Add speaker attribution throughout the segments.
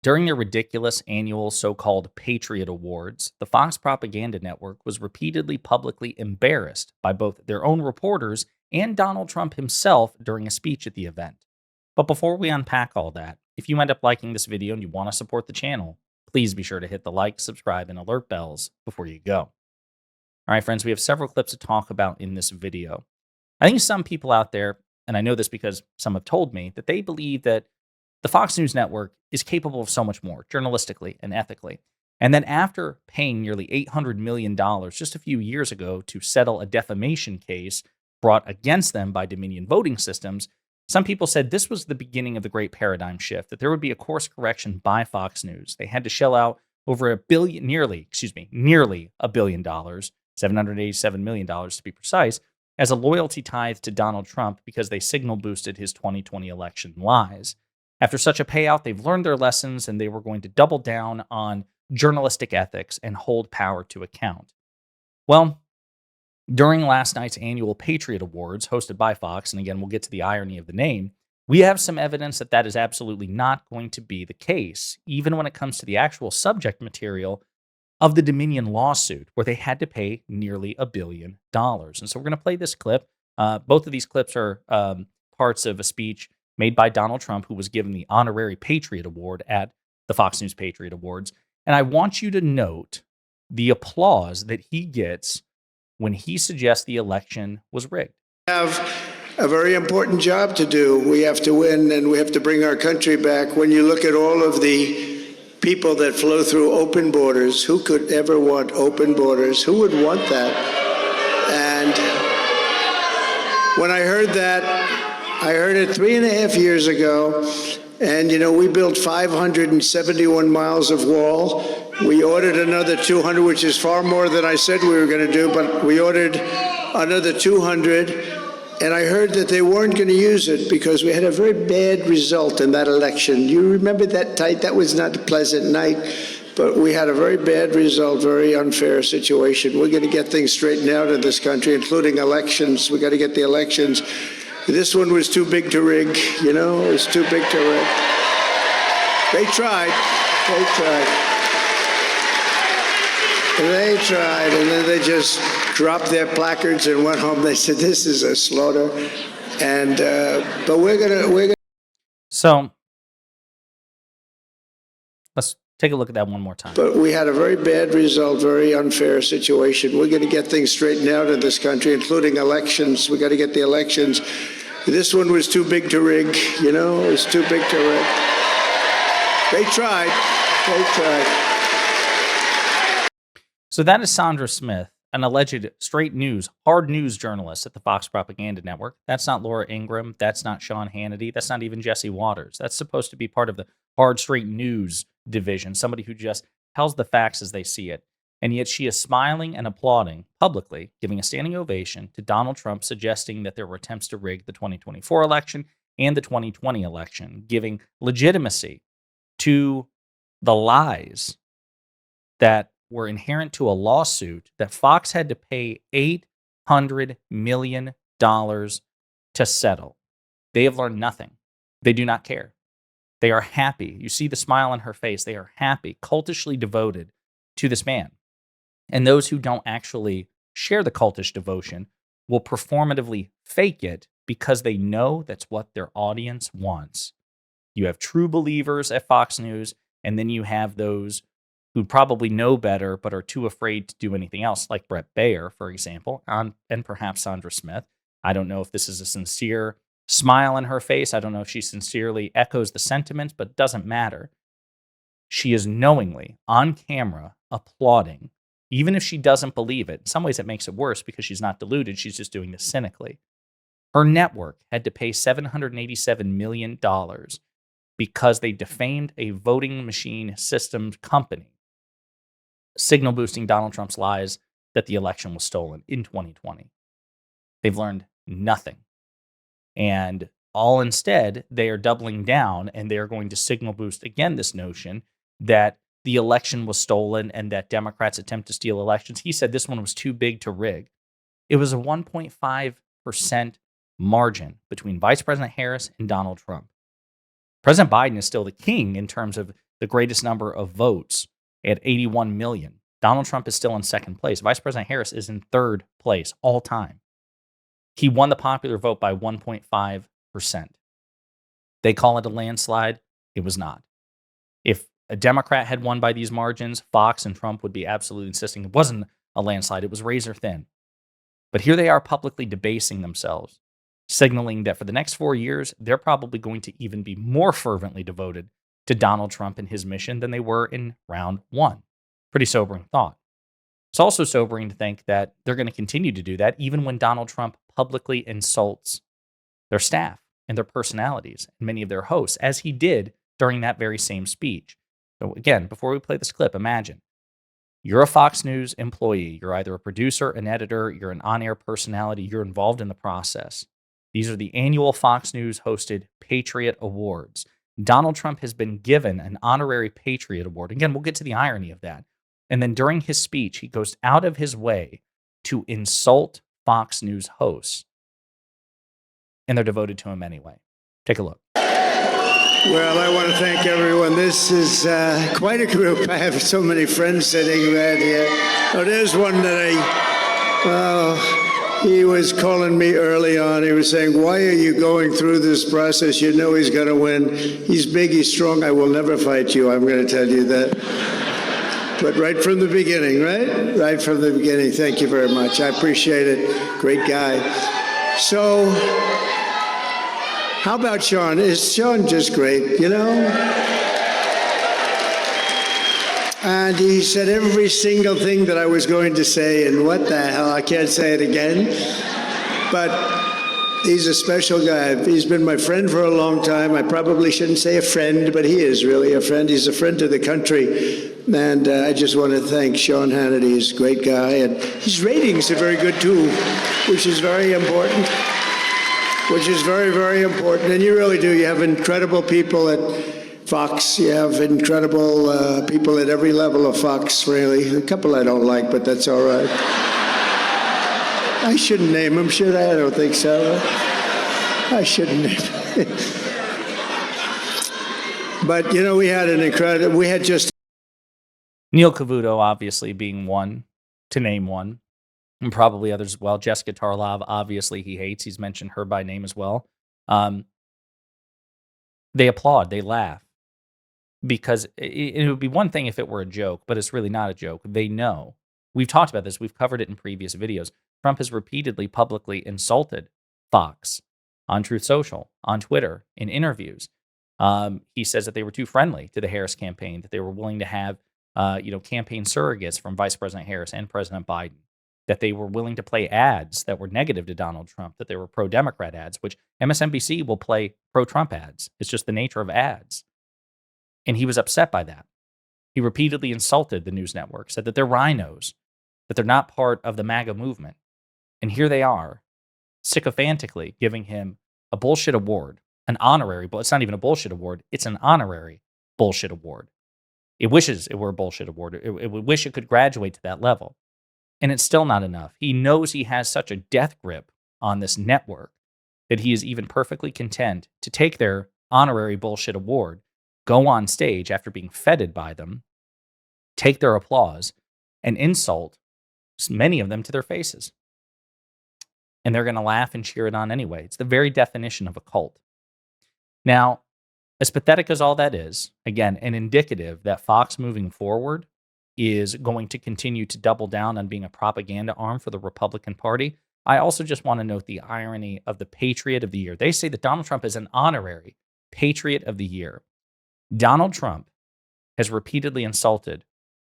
Speaker 1: During their ridiculous annual so-called Patriot Awards, the Fox propaganda network was repeatedly publicly embarrassed by both their own reporters and Donald Trump himself during a speech at the event. But before we unpack all that, if you end up liking this video and you want to support the channel, please be sure to hit the like, subscribe, and alert bells before you go. All right, friends, we have several clips to talk about in this video. I think some people out there, and I know this because some have told me, that they believe that the Fox News network is capable of so much more, journalistically and ethically. And then after paying nearly $800 million just a few years ago to settle a defamation case brought against them by Dominion Voting Systems, some people said this was the beginning of the great paradigm shift, that there would be a course correction by Fox News. They had to shell out over nearly $1 billion, $787 million to be precise, as a loyalty tithe to Donald Trump because they signal boosted his 2020 election lies. After such a payout, they've learned their lessons and they were going to double down on journalistic ethics and hold power to account. Well, during last night's annual Patriot Awards hosted by Fox, and again, we'll get to the irony of the name, we have some evidence that that is absolutely not going to be the case, even when it comes to the actual subject material of the Dominion lawsuit, where they had to pay nearly $1 billion. And so we're going to play this clip. Both of these clips are parts of a speech made by Donald Trump, who was given the honorary Patriot Award at the Fox News Patriot Awards. And I want you to note the applause that he gets when he suggests the election was rigged.
Speaker 2: We have a very important job to do. We have to win and we have to bring our country back. When you look at all of the people that flow through open borders, who could ever want open borders? Who would want that? And when I heard that, I heard it 3.5 years ago, and we built 571 miles of wall. We ordered another 200, which is far more than I said we were going to do, but we ordered another 200, and I heard that they weren't going to use it because we had a very bad result in that election. You remember that night? That was not a pleasant night, but we had a very bad result, very unfair situation. We're going to get things straightened out in this country, including elections. We got to get the elections. This one was too big to rig, it was too big to rig. They tried, and then they just dropped their placards and went home. They said, this is a slaughter, and, but we're gonna.
Speaker 1: So, let's take a look at that one more time.
Speaker 2: But we had a very bad result, very unfair situation. We're going to get things straightened out in this country, including elections. We got to get the elections. This one was too big to rig, it was too big to rig. They tried.
Speaker 1: So that is Sandra Smith, an alleged straight news, hard news journalist at the Fox Propaganda Network. That's not Laura Ingraham. That's not Sean Hannity. That's not even Jesse Waters. That's supposed to be part of the hard straight news division, somebody who just tells the facts as they see it. And yet she is smiling and applauding publicly, giving a standing ovation to Donald Trump, suggesting that there were attempts to rig the 2024 election and the 2020 election, giving legitimacy to the lies that were inherent to a lawsuit that Fox had to pay $800 million to settle. They have learned nothing. They do not care. They are happy. You see the smile on her face. They are happy, cultishly devoted to this man. And those who don't actually share the cultish devotion will performatively fake it because they know that's what their audience wants. You have true believers at Fox News, and then you have those who probably know better but are too afraid to do anything else, like Brett Baer, for example, and perhaps Sandra Smith. I don't know if this is a sincere smile on her face. I don't know if she sincerely echoes the sentiments, but it doesn't matter. She is knowingly on camera applauding, even if she doesn't believe it. In some ways, it makes it worse because she's not deluded. She's just doing this cynically. Her network had to pay $787 million because they defamed a voting machine systems company, signal boosting Donald Trump's lies that the election was stolen in 2020. They've learned nothing. And all instead, they are doubling down and they are going to signal boost again this notion that the election was stolen and that Democrats attempt to steal elections. He said this one was too big to rig. It was a 1.5% margin between Vice President Harris and Donald Trump. President Biden is still the king in terms of the greatest number of votes at 81 million. Donald Trump is still in second place. Vice President Harris is in third place all time. He won the popular vote by 1.5%. They call it a landslide. It was not. If a Democrat had won by these margins, Fox and Trump would be absolutely insisting it wasn't a landslide. It was razor thin. But here they are publicly debasing themselves, signaling that for the next 4 years, they're probably going to even be more fervently devoted to Donald Trump and his mission than they were in round one. Pretty sobering thought. It's also sobering to think that they're going to continue to do that even when Donald Trump publicly insults their staff and their personalities and many of their hosts, as he did during that very same speech. So again, before we play this clip, imagine you're a Fox News employee. You're either a producer, an editor, you're an on-air personality, you're involved in the process. These are the annual Fox News hosted Patriot Awards. Donald Trump has been given an honorary Patriot Award. Again, we'll get to the irony of that. And then during his speech, he goes out of his way to insult Fox News hosts. And they're devoted to him anyway. Take a look.
Speaker 2: Well, I want to thank everyone. This is quite a group. I have so many friends sitting right here. Oh, there's one that he was calling me early on. He was saying, why are you going through this process? You know he's going to win. He's big, he's strong. I will never fight you. I'm going to tell you that. But right from the beginning, right? Right from the beginning. Thank you very much. I appreciate it. Great guy. So, how about Sean? Is Sean just great, you know? And he said every single thing that I was going to say, and what the hell, I can't say it again. But he's a special guy. He's been my friend for a long time. I probably shouldn't say a friend, but he is really a friend. He's a friend to the country. And I just want to thank Sean Hannity. He's a great guy. And his ratings are very good, too, which is very important. Which is very, very important. And you really do. You have incredible people at Fox. You have incredible people at every level of Fox, really. A couple I don't like, but that's all right. I shouldn't name them, should I? I don't think so. I shouldn't name them. But, you know, we had just...
Speaker 1: Neil Cavuto, obviously, being one, to name one. And probably others as well. Jessica Tarlov, obviously, he hates. He's mentioned her by name as well. They applaud. They laugh. Because it would be one thing if it were a joke, but it's really not a joke. They know. We've talked about this. We've covered it in previous videos. Trump has repeatedly publicly insulted Fox on Truth Social, on Twitter, in interviews. He says that they were too friendly to the Harris campaign, that they were willing to have campaign surrogates from Vice President Harris and President Biden, that they were willing to play ads that were negative to Donald Trump, that they were pro-Democrat ads, which MSNBC will play pro-Trump ads. It's just the nature of ads. And he was upset by that. He repeatedly insulted the news network, said that they're rhinos, that they're not part of the MAGA movement. And here they are, sycophantically giving him a bullshit award, an honorary, but it's not even a bullshit award, it's an honorary bullshit award. It wishes it were a bullshit award. It would wish it could graduate to that level. And it's still not enough. He knows he has such a death grip on this network that he is even perfectly content to take their honorary bullshit award, go on stage after being feted by them, take their applause, and insult many of them to their faces. And they're going to laugh and cheer it on anyway. It's the very definition of a cult. Now, as pathetic as all that is, again, an indicative that Fox moving forward is going to continue to double down on being a propaganda arm for the Republican Party. I also just want to note the irony of the Patriot of the Year. They say that Donald Trump is an honorary Patriot of the Year. Donald Trump has repeatedly insulted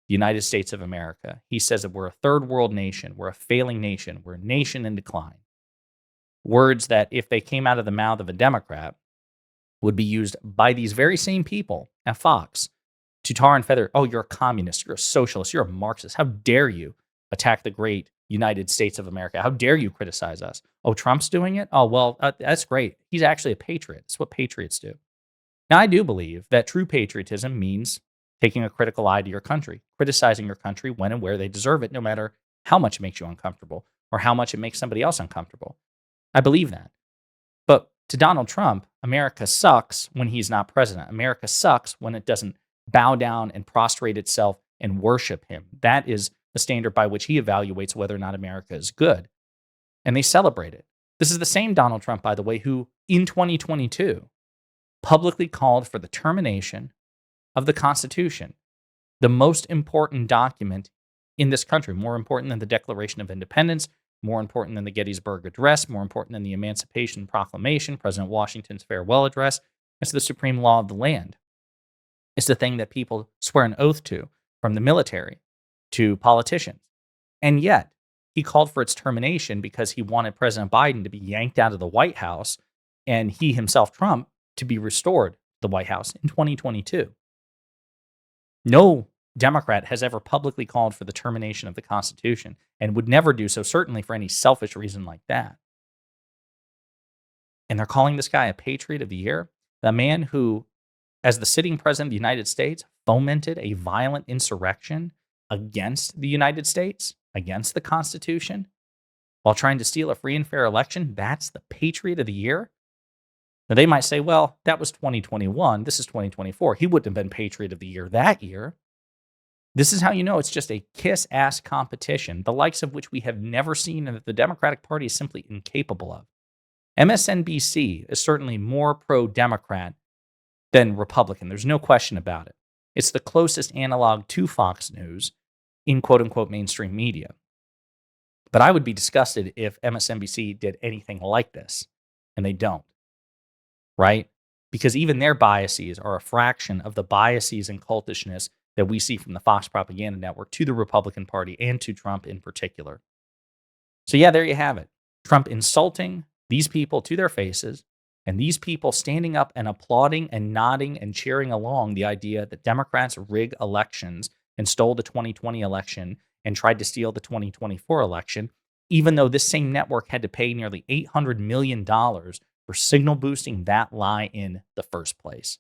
Speaker 1: the United States of America. He says that we're a third world nation, we're a failing nation, we're a nation in decline. Words that, if they came out of the mouth of a Democrat, would be used by these very same people at Fox to tar and feather. Oh, you're a communist, you're a socialist, you're a Marxist. How dare you attack the great United States of America? How dare you criticize us? Oh, Trump's doing it? Oh, well, that's great. He's actually a patriot. It's what patriots do. Now, I do believe that true patriotism means taking a critical eye to your country, criticizing your country when and where they deserve it, no matter how much it makes you uncomfortable or how much it makes somebody else uncomfortable. I believe that. But to Donald Trump, America sucks when he's not president. America sucks when it doesn't bow down and prostrate itself and worship him. That is the standard by which he evaluates whether or not America is good. And they celebrate it. This is the same Donald Trump, by the way, who in 2022 publicly called for the termination of the Constitution, the most important document in this country, more important than the Declaration of Independence, more important than the Gettysburg Address, more important than the Emancipation Proclamation, President Washington's farewell address. It's the supreme law of the land. It's the thing that people swear an oath to, from the military to politicians. And yet, he called for its termination because he wanted President Biden to be yanked out of the White House and he himself, Trump, to be restored to the White House in 2022. No Democrat has ever publicly called for the termination of the Constitution and would never do so, certainly for any selfish reason like that. And they're calling this guy a Patriot of the Year, the man who, as the sitting president of the United States, fomented a violent insurrection against the United States, against the Constitution, while trying to steal a free and fair election. That's the Patriot of the Year? Now, they might say, well, that was 2021. This is 2024. He wouldn't have been Patriot of the Year that year. This is how you know it's just a kiss-ass competition, the likes of which we have never seen and that the Democratic Party is simply incapable of. MSNBC is certainly more pro-Democrat than Republican. There's no question about it. It's the closest analog to Fox News in quote-unquote mainstream media. But I would be disgusted if MSNBC did anything like this, and they don't. Right? Because even their biases are a fraction of the biases and cultishness that we see from the Fox Propaganda Network to the Republican Party and to Trump in particular. So yeah, there you have it. Trump insulting these people to their faces, and these people standing up and applauding and nodding and cheering along the idea that Democrats rig elections and stole the 2020 election and tried to steal the 2024 election, even though this same network had to pay nearly $800 million for signal boosting that lie in the first place.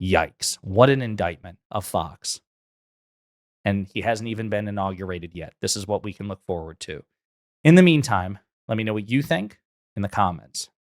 Speaker 1: Yikes. What an indictment of Fox. And he hasn't even been inaugurated yet. This is what we can look forward to. In the meantime, let me know what you think in the comments.